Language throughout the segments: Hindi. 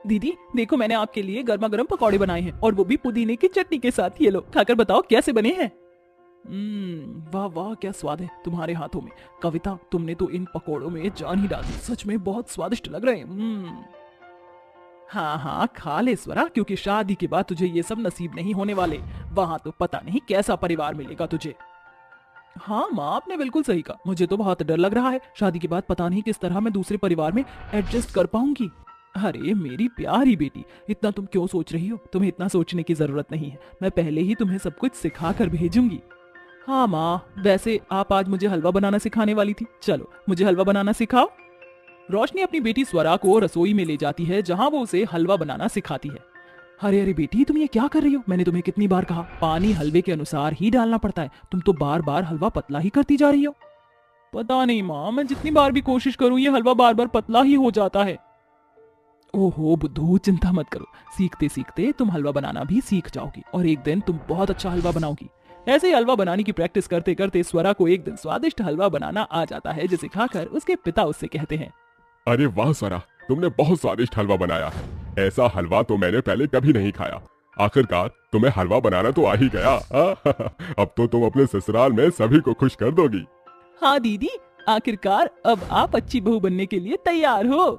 दीदी देखो, मैंने आपके लिए गर्मा गर्म पकौड़े बनाए हैं, और वो भी पुदीने की चटनी के साथ। ये लो, खाकर बताओ कैसे बने हैं। वाह वाह, क्या स्वाद है तुम्हारे हाथों में। कविता, तुमने तो इन पकौड़ों में जान ही डाल दी। सच में बहुत स्वादिष्ट लग रहे हैं। हाँ हाँ, खा ले स्वरा, क्योंकि शादी के बाद तुझे ये सब नसीब नहीं होने वाले। वहां तो पता नहीं कैसा परिवार मिलेगा तुझे। हाँ माँ, आपने बिल्कुल सही कहा। मुझे तो बहुत डर लग रहा है, शादी के बाद पता नहीं किस तरह मैं दूसरे परिवार में एडजस्ट कर पाऊंगी। अरे मेरी प्यारी बेटी, इतना तुम क्यों सोच रही हो? तुम्हें इतना सोचने की जरूरत नहीं है। मैं पहले ही तुम्हें सब कुछ सिखा कर भेजूंगी। हाँ माँ, वैसे आप आज मुझे हलवा बनाना सिखाने वाली थी। चलो मुझे हलवा बनाना सिखाओ। रोशनी अपनी बेटी स्वरा को रसोई में ले जाती है, जहाँ वो उसे हलवा बनाना सिखाती है। अरे अरे बेटी, तुम ये क्या कर रही हो? मैंने तुम्हें कितनी बार कहा, पानी हलवे के अनुसार ही डालना पड़ता है। तुम तो बार बार हलवा पतला ही करती जा रही हो। पता नहीं माँ, मैं जितनी बार भी कोशिश करूँ ये हलवा बार बार पतला ही हो जाता है। ओहो बुद्धू, चिंता मत करो। सीखते सीखते तुम हलवा बनाना भी सीख जाओगी, और एक दिन तुम बहुत अच्छा हलवा बनाओगी। ऐसे ही हलवा बनाने की प्रैक्टिस करते करते स्वरा को एक दिन स्वादिष्ट हलवा बनाना आ जाता है, जिसे खाकर उसके पिता उससे कहते हैं, अरे वाह स्वरा, तुमने बहुत स्वादिष्ट हलवा बनाया है। ऐसा हलवा तो मैंने पहले कभी नहीं खाया। आखिरकार तुम्हें हलवा बनाना तो आ ही गया। अब तो तुम अपने ससुराल में सभी को खुश कर दोगी। हाँ दीदी, आखिरकार अब आप अच्छी बहू बनने के लिए तैयार हो।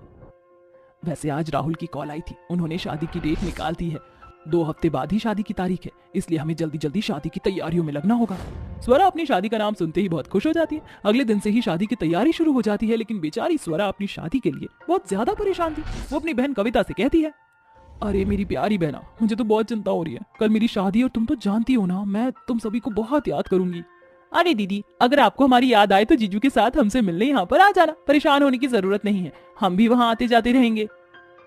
वैसे आज राहुल की कॉल आई थी। उन्होंने शादी की डेट निकाल दी है। 2 हफ्ते बाद ही शादी की तारीख है, इसलिए हमें जल्दी जल्दी शादी की तैयारियों में लगना होगा। स्वरा अपनी शादी का नाम सुनते ही बहुत खुश हो जाती है। अगले दिन से ही शादी की तैयारी शुरू हो जाती है, लेकिन बेचारी स्वरा अपनी शादी के लिए बहुत ज्यादा परेशान थी। वो अपनी बहन कविता से कहती है, अरे मेरी प्यारी बहना, मुझे तो बहुत चिंता हो रही है। कल मेरी शादी है और तुम तो जानती हो ना, मैं तुम सभी को बहुत याद करूंगी। अरे दीदी, अगर आपको हमारी याद आए तो जीजू के साथ हमसे मिलने यहाँ पर आ जाना। परेशान होने की जरूरत नहीं है, हम भी वहाँ आते जाते रहेंगे।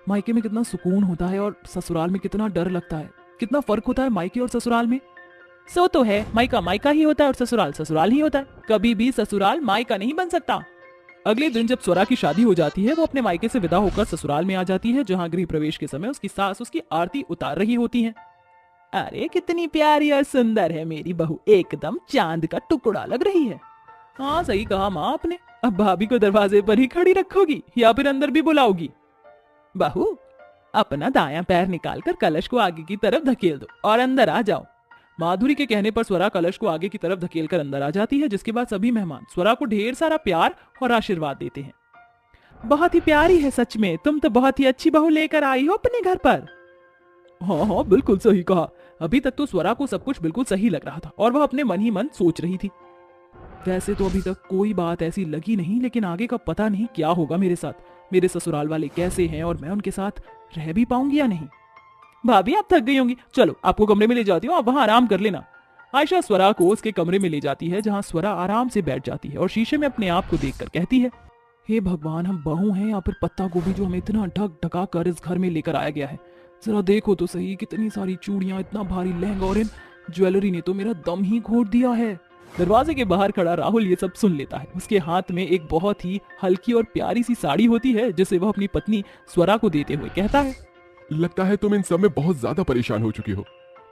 मायके में कितना सुकून होता है और ससुराल में कितना डर लगता है। कितना फर्क होता है मायके और ससुराल में। सो तो है, मायका मायका ही होता है और ससुराल ससुराल ही होता है। कभी भी ससुराल मायका नहीं बन सकता। अगले दिन जब स्वरा की शादी हो जाती है, वो अपने मायके से विदा होकर ससुराल में आ जाती है, जहाँ गृह प्रवेश के समय उसकी सास उसकी आरती उतार रही होती है। अरे कितनी प्यारी और सुंदर है मेरी बहू, एकदम चांद का टुकड़ा लग रही है। हाँ सही कहा माँ आपने। अब भाभी को दरवाजे पर ही खड़ी रखोगी या फिर अंदर भी बुलाओगी? बहू, अपना दायां पैर निकालकर कलश को आगे की तरफ धकेल दो और अंदर आ जाओ। माधुरी के कहने पर स्वरा कलश को आगे की तरफ धकेलकर अंदर आ जाती है, जिसके बाद सभी मेहमान स्वरा को ढेर सारा प्यार और आशीर्वाद देते हैं। बहुत ही प्यारी है सच में, तुम तो बहुत ही अच्छी बहू लेकर आई हो अपने घर पर। हाँ हाँ, बिल्कुल सही कहा। अभी तक तो स्वरा को सब कुछ बिल्कुल सही लग रहा था और वह अपने मन ही मन सोच रही थी। वैसे तो अभी तक कोई बात ऐसी लगी नहीं, लेकिन आगे का पता नहीं क्या होगा मेरे साथ। मेरे ससुराल वाले कैसे हैं और मैं उनके साथ रह भी पाऊंगी या नहीं। भाभी आप थक गई होंगी, चलो आपको कमरे में ले जाती हूँ, आप वहां आराम कर लेना। आयशा स्वरा को उसके कमरे में ले जाती है, जहां स्वरा आराम से बैठ जाती है और शीशे में अपने आप को देखकर कहती है, हे भगवान, हम बहू हैं या फिर पत्ता गोभी जो हमें इतना ढक ढका कर इस घर में लेकर आया गया है। जरा देखो तो सही, कितनी सारी चूड़ियां, इतना भारी लहंगा और इन ज्वेलरी ने तो मेरा दम ही घोट दिया है। दरवाजे के बाहर खड़ा राहुल ये सब सुन लेता है। उसके हाथ में एक बहुत ही हल्की और प्यारी सी साड़ी होती है, जिसे वह अपनी पत्नी स्वरा को देते हुए कहता है, लगता है तुम इन सब में बहुत ज्यादा परेशान हो चुकी हो,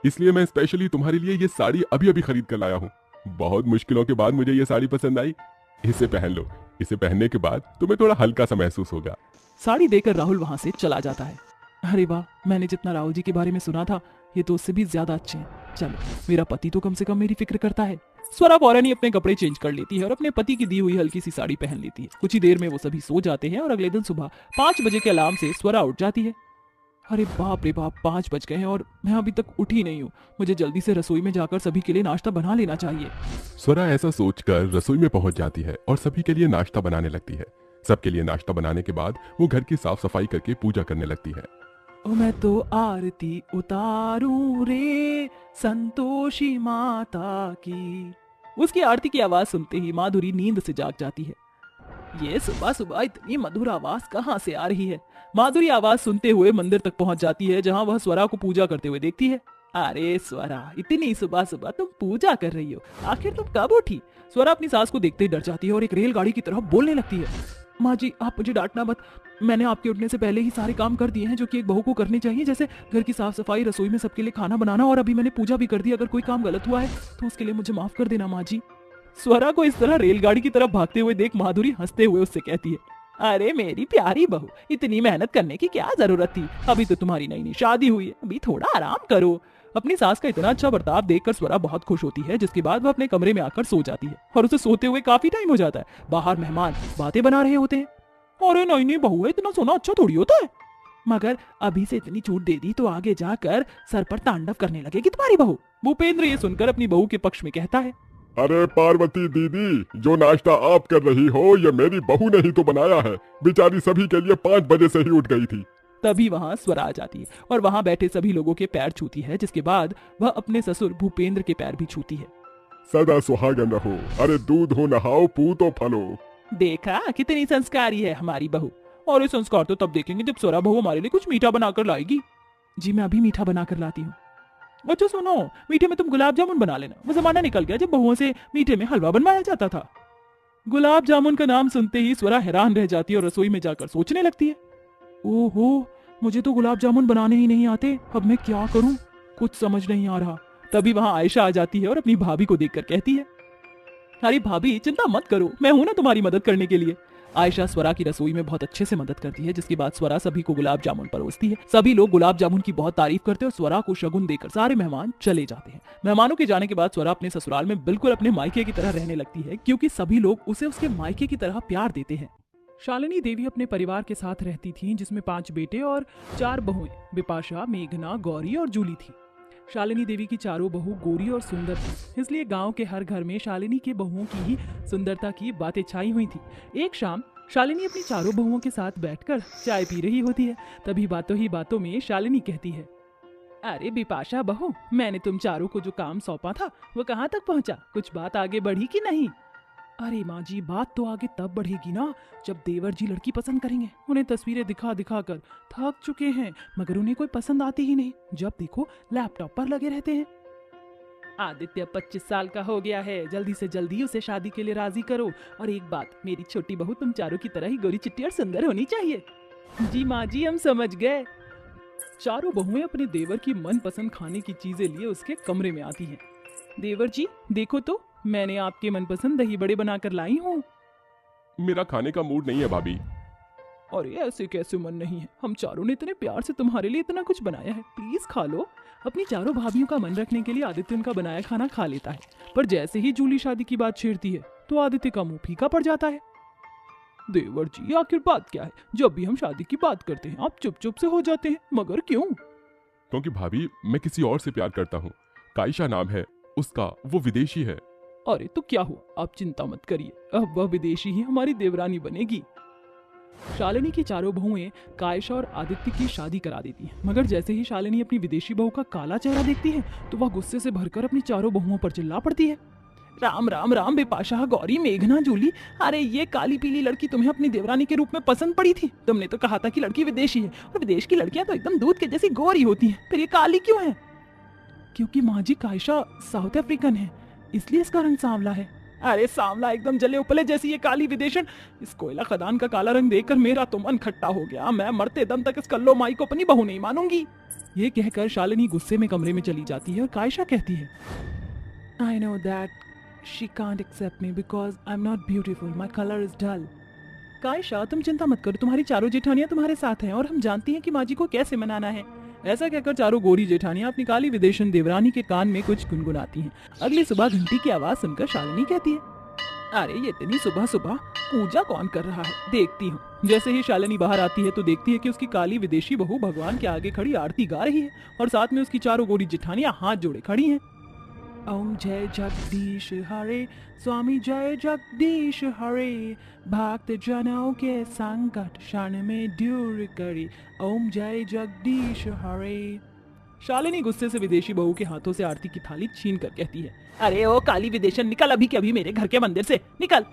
इसलिए मैं स्पेशली तुम्हारे लिए ये साड़ी अभी अभी खरीद कर लाया हूँ। बहुत मुश्किलों के बाद मुझे ये साड़ी पसंद आई। इसे पहन लो, इसे पहनने के बाद तुम्हें थोड़ा हल्का सा महसूस होगा। साड़ी देकर राहुल वहां से चला जाता है। अरे वाह, मैंने जितना राहुल जी के बारे में सुना था, ये तो उससे भी ज्यादा अच्छे हैं। चलो, मेरा पति तो कम से कम मेरी फिक्र करता है। स्वरा फौरन ही अपने कपड़े चेंज कर लेती है और अपने पति की दी हुई हल्की सी साड़ी पहन लेती है। कुछ ही देर में वो सभी सो जाते हैं और अगले दिन सुबह 5 बजे के अलार्म से स्वरा उठ जाती है। अरे बाप रे बाप, 5 बज गए हैं और मैं अभी तक उठी नहीं हूँ। मुझे जल्दी से रसोई में जाकर सभी के लिए नाश्ता बना लेना चाहिए। स्वरा ऐसा सोचकर रसोई में पहुंच जाती है और सभी के लिए नाश्ता बनाने लगती है। सबके लिए नाश्ता बनाने के बाद वो घर की साफ सफाई करके पूजा करने लगती है। ओ मैं तो आरती उतारूं रे संतोषी माता की। उसकी आरती की आवाज सुनते ही माधुरी नींद से जाग जाती है। ये सुबह सुबह इतनी मधुर आवाज कहाँ से आ रही है? माधुरी आवाज सुनते हुए मंदिर तक पहुंच जाती है, जहां वह स्वरा को पूजा करते हुए देखती है। अरे स्वरा, इतनी सुबह सुबह तुम पूजा कर रही हो, आखिर तुम कब उठी? स्वरा अपनी सास को देखते ही डर जाती है और एक रेलगाड़ी की तरह बोलने लगती है, माँ जी आप मुझे डांटना मत। मैंने आपके उठने से पहले ही सारे काम कर दिए हैं जो कि एक बहू को करने चाहिए, जैसे घर की साफ सफाई, रसोई में सबके लिए खाना बनाना, और अभी मैंने पूजा भी कर दी। अगर कोई काम गलत हुआ है तो उसके लिए मुझे माफ कर देना माँ जी। स्वरा को इस तरह रेलगाड़ी की तरफ भागते हुए देख माधुरी हंसते हुए उससे कहती है, अरे मेरी प्यारी बहू, इतनी मेहनत करने की क्या जरूरत थी? अभी तो तुम्हारी नई नई शादी हुई है, अभी थोड़ा आराम करो। अपनी सास का इतना अच्छा बर्ताव देखकर स्वरा बहुत खुश होती है, जिसके बाद वह अपने कमरे में आकर सो जाती है और उसे सोते हुए काफी टाइम हो जाता है। बाहर मेहमान बातें बना रहे होते हैं। अरे नई नई बहू है, इतना सोना अच्छा थोड़ी होता है। मगर अभी से इतनी छूट दे दी तो आगे जाकर सर पर तांडव करने लगेगी तुम्हारी बहू। भूपेंद्र ये सुनकर अपनी बहू के पक्ष में कहता है, अरे पार्वती दीदी, जो नाश्ता आप कर रही हो ये मेरी बहू ने ही तो बनाया है। बेचारी सभी के लिए 5 बजे से ही उठ गई थी। तभी वहां स्वरा आ जाती है और वहां बैठे सभी लोगों के पैर छूती है, जिसके बाद वह अपने ससुर भूपेंद्र के पैर भी छूती है। सदा सुहागन रहो, अरे दूध हो नहाओ, पूतो फलो। देखा कितनी संस्कारी है हमारी बहू। और ये संस्कार तो तब देखेंगे जब स्वरा बहू हमारे लिए कुछ मीठा बनाकर लाएगी। जी मैं अभी मीठा बनाकर लाती हूँ। अच्छा सुनो, मीठे में तुम गुलाब जामुन बना लेना। वो जमाना निकल गया जब बहुओं से मीठे में हलवा बनवाया जाता था। गुलाब जामुन का नाम सुनते ही स्वरा हैरान रह जाती है और रसोई में जाकर सोचने लगती है, ओहो, मुझे तो गुलाब जामुन बनाने ही नहीं आते, अब मैं क्या करूं? कुछ समझ नहीं आ रहा। तभी वहां आयशा आ जाती है और अपनी भाभी को देखकर कहती है, अरे भाभी चिंता मत करो, मैं हूं ना तुम्हारी मदद करने के लिए। आयशा स्वरा की रसोई में बहुत अच्छे से मदद करती है, जिसके बाद स्वरा सभी को गुलाब जामुन परोसती है। सभी लोग गुलाब जामुन की बहुत तारीफ करते हैं और स्वरा को शगुन देकर सारे मेहमान चले जाते हैं। मेहमानों के जाने के बाद स्वरा अपने ससुराल में बिल्कुल अपने मायके की तरह रहने लगती है, क्योंकि सभी लोग उसे उसके मायके की तरह प्यार देते हैं। शालिनी देवी अपने परिवार के साथ रहती थी, जिसमें 5 बेटे और 4 बहुएं बिपाशा, मेघना, गौरी और जूली थी। शालिनी देवी की चारों बहू गोरी और सुंदर थी, इसलिए गांव के हर घर में शालिनी के बहुओं की ही सुंदरता की बातें छाई हुई थी। एक शाम शालिनी अपनी चारों बहुओं के साथ बैठकर चाय पी रही होती है। तभी बातों ही बातों में शालिनी कहती है, अरे बिपाशा बहू, मैंने तुम चारों को जो काम सौंपा था वो कहाँ तक पहुँचा? कुछ बात आगे बढ़ी कि नहीं? अरे माँ जी, बात तो आगे तब बढ़ेगी ना जब देवर जी लड़की पसंद करेंगे। उन्हें तस्वीरें दिखा दिखा कर थक चुके हैं, मगर उन्हें कोई पसंद आती ही नहीं। जब देखो लैपटॉप पर लगे रहते हैं। आदित्य 25 साल का हो गया है, जल्दी से जल्दी उसे शादी के लिए राजी करो। और एक बात, मेरी छोटी बहू तुम चारों की तरह ही गोरी चिट्टी और सुंदर होनी चाहिए। जी माँ जी, हम समझ गए। चारों बहुएं अपने देवर की मनपसंद खाने की चीजें लिए उसके कमरे में आती हैं। देवर जी देखो तो, मैंने आपके मनपसंद दही बड़े बनाकर लाई हूँ। मेरा खाने का मूड नहीं है भाभी। अरे ऐसे कैसे मन नहीं है? हम चारों ने इतने प्यार से तुम्हारे लिए इतना कुछ बनाया है, प्लीज खा लो। अपनी चारों भाभियों का मन रखने के लिए आदित्य उनका बनाया खाना खा लेता है, पर जैसे ही जूली शादी की बात छेड़ती है तो आदित्य का मुंह फीका पड़ जाता है। देवर जी आखिर बात क्या है? जब भी हम शादी की बात करते हैं आप चुप चुप से हो जाते हैं, मगर क्यों? क्योंकि भाभी मैं किसी और से प्यार करता हूँ। कायशा नाम है उसका, वो विदेशी है। अरे तो क्या हुआ, आप चिंता मत करिए, अब वह विदेशी ही हमारी देवरानी बनेगी। शालिनी की चारों बहुएं कायशा और आदित्य की शादी करा देती हैं, मगर जैसे ही शालिनी अपनी विदेशी बहू का काला चेहरा देखती है तो वह गुस्से से भरकर अपनी चारों बहुओं पर चिल्ला पड़ती है, राम राम राम बिपाशा, गौरी, मेघना, जूली, अरे ये काली पीली लड़की तुम्हें अपनी देवरानी के रूप में पसंद पड़ी थी? तुमने तो कहा था कि लड़की विदेशी है, और विदेश की लड़कियां तो एकदम दूध के जैसी गोरी होती हैं, फिर ये काली क्यों है? क्योंकि माँ जी कायशा साउथ अफ्रीकन है, इसलिए इसका रंग सांवला है। अरे सांवला एकदम जले उपले जैसी ये काली विदेशन। इस कोयला खदान का काला रंग देखकर मेरा तो मन खट्टा हो गया। मैं मरते दम तक इस कल्लो माई को अपनी बहू नहीं मानूंगी। ये कहकर शालिनी गुस्से में कमरे में चली जाती है और कायशा कहती है, I know that she can't accept me because I'm not beautiful. My color is dull. कायशा तुम चिंता मत करो, तुम्हारी चारों जेठानियां तुम्हारे साथ हैं और हम जानती हैं कि माँ जी को कैसे मनाना है। ऐसा कहकर चारों गोरी जेठानियां अपनी काली विदेशन देवरानी के कान में कुछ गुनगुनाती हैं। अगली सुबह घंटी की आवाज सुनकर शालिनी कहती है, अरे ये इतनी सुबह सुबह पूजा कौन कर रहा है, देखती हूँ। जैसे ही शालिनी बाहर आती है तो देखती है कि उसकी काली विदेशी बहू भगवान के आगे खड़ी आरती गा रही है और साथ में उसकी चारों गोरी जेठानियां हाथ जोड़े खड़ी हैं। ओम जय जगदीश हरे, स्वामी जय जगदीश हरे, भक्त जनों के संकट क्षण में दूर करे, ओम जय जगदीश हरे। शालिनी गुस्से से विदेशी बहू के हाथों से आरती की थाली छीन कर कहती है, अरे ओ काली विदेशन, निकल अभी के अभी मेरे घर के मंदिर से, निकल।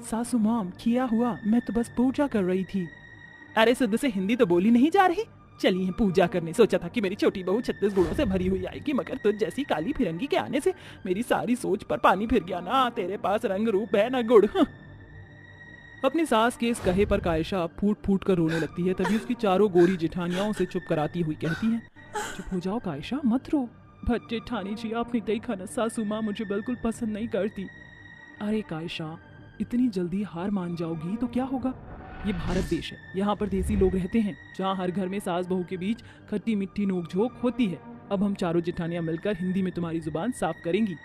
सासू माम क्या हुआ, मैं तो बस पूजा कर रही थी। अरे शुद्ध से हिंदी तो बोली नहीं जा रही? चलिए पूजा करने। सोचा था कि मेरी छोटी बहू 36 गुणों से भरी हुई आएगी, मगर तुझ जैसी काली फिरंगी के आने से मेरी सारी सोच पर पानी फिर गया ना। तेरे पास रंग रूप है ना गुड़। अपनी सास के इस कहे पर कायशा फूट फूट कर रोने लगती है। तभी उसकी चारों गोरी जेठानियां उसे चुप कराती हुई कहती हैं, चुप हो जाओ कायशा, मत रो। भट जेठानी जी आपने देखा ना, सासू माँ मुझे बिल्कुल पसंद नहीं करती। अरे कायशा, इतनी जल्दी हार मान जाओगी तो क्या होगा? ये भारत देश है, यहाँ पर देसी लोग रहते हैं, जहाँ हर घर में सास बहू के बीच खट्टी मीठी नोक-झोंक होती है। अब हम चारों जेठानियां मिलकर हिंदी में तुम्हारी जुबान साफ करेंगी।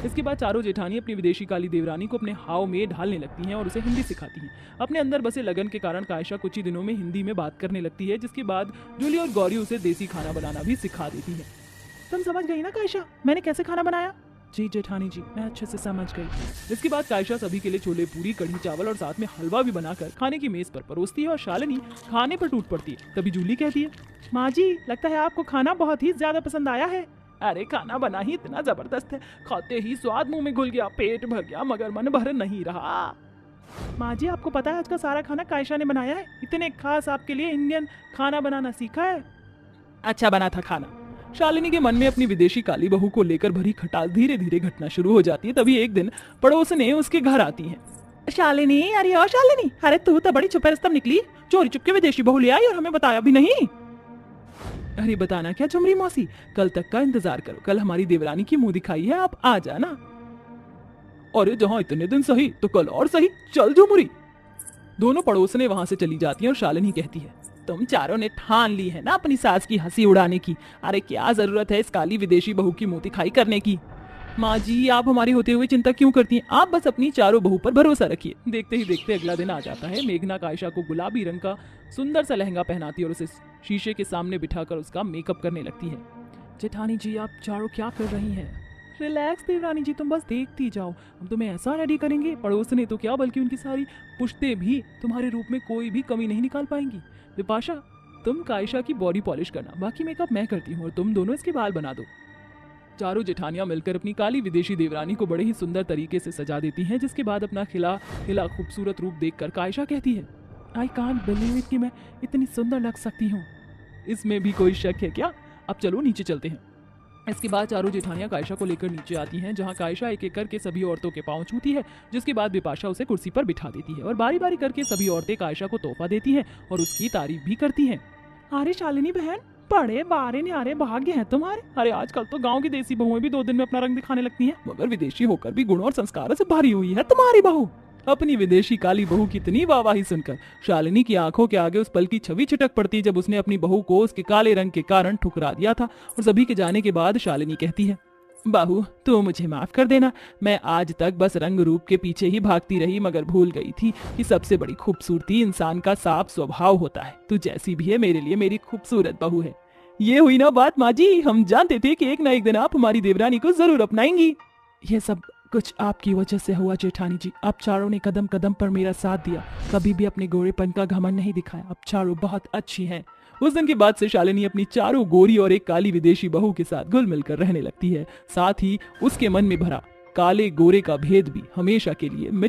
इसके बाद चारों जेठानी अपनी विदेशी काली देवरानी को अपने हाव में ढालने लगती हैं और उसे हिंदी सिखाती हैं। अपने अंदर बसे लगन के कारण कायशा कुछ ही दिनों में हिंदी में बात करने लगती है, जिसके बाद जूली और गौरी उसे देसी खाना बनाना भी सिखा देती है। तुम समझ गई ना कायशा, मैंने कैसे खाना बनाया? जी जेठानी जी, मैं अच्छे से समझ गई। इसके बाद कायशा सभी के लिए छोले पूरी, कढ़ी चावल और साथ में हलवा भी बनाकर खाने की मेज पर परोसती है और शालिनी खाने पर टूट पड़ती है। तभी जूली कहती है, माँ जी लगता है आपको खाना बहुत ही ज्यादा पसंद आया है। अरे खाना बना ही इतना जबरदस्त है, खाते ही स्वाद मुंह में घुल गया, पेट भर गया मगर मन भर नहीं रहा। माँ जी आपको पता है आज का सारा खाना कायशा ने बनाया है, इतने खास आपके लिए इंडियन खाना बनाना सीखा है। अच्छा बना था खाना। शालिनी के मन में अपनी विदेशी काली बहू को लेकर भरी खटास धीरे धीरे घटना शुरू हो जाती है। तभी एक दिन पड़ोसने उसके घर आती हैं। शालिनी, अरे ओ शालिनी, अरे तू तो बड़ी छुपे रुस्तम निकली, चोरी चुपके विदेशी बहू ले आई और हमें बताया भी नहीं। अरे बताना क्या झुमरी मौसी, कल तक का इंतजार करो, कल हमारी देवरानी की मुंह दिखाई है, आप आ जाना। अरे जहाँ इतने दिन सही तो कल और सही, चल झुमरी। दोनों पड़ोसने वहां से चली जाती हैं और शालिनी कहती है, तुम चारों ने ठान ली है ना अपनी सास की हंसी उड़ाने की, अरे क्या जरूरत है इस काली विदेशी बहू की मुंह दिखाई करने की। माँ जी आप हमारे होते हुए चिंता क्यों करती हैं, आप बस अपनी चारों बहू पर भरोसा रखिए। देखते ही देखते अगला दिन आ जाता है। मेघना कायशा को गुलाबी रंग का सुंदर सा लहंगा पहनाती है और उसे शीशे के सामने बिठाकर उसका मेकअप करने लगती है। जेठानी जी आप चारों क्या कर रही हैं? रिलैक्स देवरानी जी, तुम बस देखती जाओ, हम तुम्हें ऐसा रेडी करेंगे, पड़ोसने तो क्या बल्कि उनकी सारी पुश्ते भी तुम्हारे रूप में कोई भी कमी नहीं निकाल पाएंगी। विपाशा तुम कायशा की बॉडी पॉलिश करना, बाकी मेकअप मैं करती हूँ और तुम दोनों इसके बाल बना दो। चारों जेठानियां मिलकर अपनी काली विदेशी देवरानी को बड़े ही सुंदर तरीके से सजा देती हैं, जिसके बाद अपना खिला खिला खूबसूरत रूप देखकर कायशा कहती है, आई कांट बिलीव इट कि मैं इतनी सुंदर लग सकती हूँ। इसमें भी कोई शक है क्या? अब चलो नीचे चलते हैं। इसके बाद चारों जेठानियां कायशा को लेकर नीचे आती हैं, जहां कायशा एक एक करके सभी औरतों के पांव छूती है, जिसके बाद विपाशा उसे कुर्सी पर बिठा देती है और बारी बारी करके सभी औरतें कायशा को तोहफा देती हैं और उसकी तारीफ भी करती हैं। अरे शालिनी बहन, बड़े बारे न्यारे भाग्य हैं तुम्हारे। अरे आजकल तो गांव की देसी बहुएं भी 2 दिन में अपना रंग दिखाने लगती हैं, मगर विदेशी होकर भी गुण और संस्कारों से भरी हुई है तुम्हारी बहू। अपनी विदेशी काली बहू की इतनी वाहवाही सुनकर शालिनी की आंखों के आगे उस पल की छवि छिटक पड़ती जब उसने अपनी बहू को उसके काले रंग के कारण ठुकरा दिया था। और सभी के जाने के बाद शालिनी कहती है, बहू तू मुझे माफ कर देना, मैं आज तक बस रंग रूप के पीछे ही भागती रही, मगर भूल गई थी कि सबसे बड़ी खूबसूरती इंसान का साफ स्वभाव होता है। तू जैसी भी है मेरे लिए मेरी खूबसूरत बहू है। ये हुई ना बात माँ जी, हम जानते थे कि एक ना एक दिन आप हमारी देवरानी को जरूर अपनाएंगी। ये सब कुछ आपकी वजह से हुआ जेठानी जी, आप चारों ने कदम कदम पर मेरा साथ दिया, कभी भी अपने गोरेपन का घमंड नहीं दिखाया, आप चारों बहुत अच्छी हैं। उस दिन के बाद से शालिनी अपनी चारों गोरी और एक काली विदेशी बहू के साथ घुल मिलकर रहने लगती है। साथ ही उसके मन में भरा काले गोरे का भेद भी हमेशा के लिए मिट